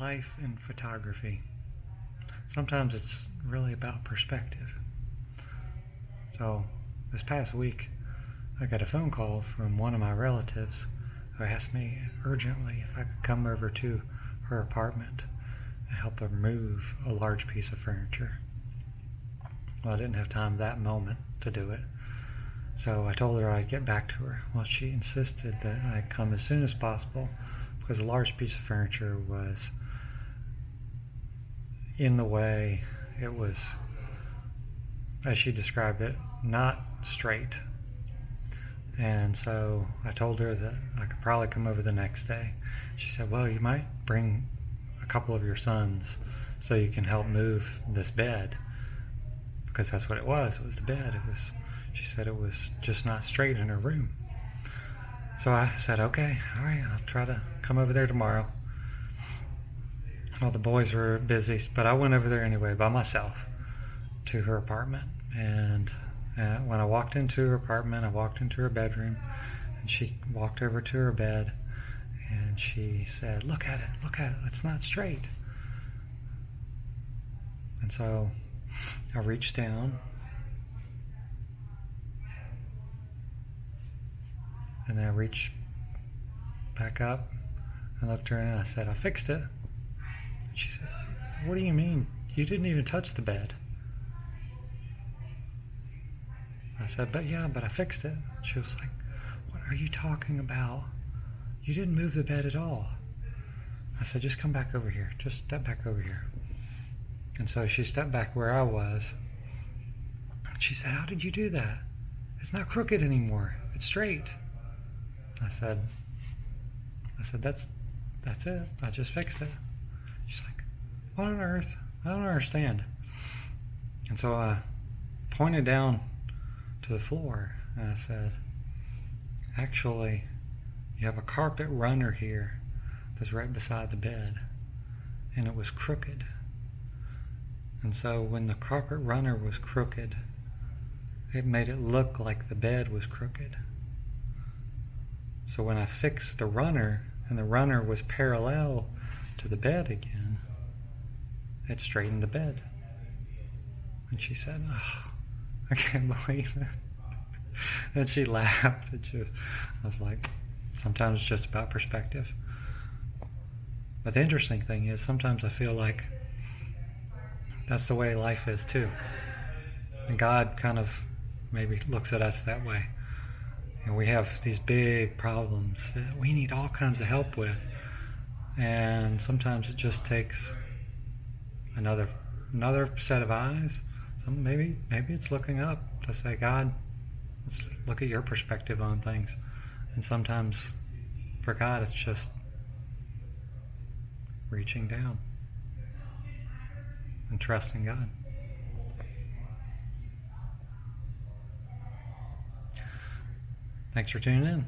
life in photography. Sometimes it's really about perspective. So this past week, I got a phone call from one of my relatives who asked me urgently if I could come over to her apartment and help her move a large piece of furniture. Well, I didn't have time that moment to do it, so I told her I'd get back to her. Well, she insisted that I come as soon as possible because a large piece of furniture was in the way. It was, as she described it, not straight. And so I told her that I could probably come over the next day. She said, well, you might bring a couple of your sons so you can help move this bed, because that's what it was the bed. She said it was just not straight in her room. So I said, okay, all right, I'll try to come over there tomorrow. Well, the boys were busy, but I went over there anyway by myself to her apartment. And when I walked into her apartment, I walked into her bedroom, and she walked over to her bed, and she said, look at it, it's not straight. And so I reached down, and then I reached back up and looked at her, and I said, I fixed it. She said, what do you mean? You didn't even touch the bed. I said, but I fixed it. She was like, what are you talking about? You didn't move the bed at all. I said, just come back over here. Just step back over here. And so she stepped back where I was. She said, how did you do that? It's not crooked anymore. It's straight. I said, that's it. I just fixed it. She's like, what on earth? I don't understand. And so I pointed down to the floor and I said, actually, you have a carpet runner here that's right beside the bed, and it was crooked. And so when the carpet runner was crooked, it made it look like the bed was crooked. So when I fixed the runner, and the runner was parallel to the bed again, it straightened the bed. And she said, oh, I can't believe it. And she laughed. I was like, sometimes it's just about perspective. But the interesting thing is, sometimes I feel like that's the way life is too. And God kind of maybe looks at us that way. And we have these big problems that we need all kinds of help with. And sometimes it just takes another set of eyes. Maybe it's looking up to say, God, let's look at your perspective on things. And sometimes for God, it's just reaching down and trusting God. Thanks for tuning in.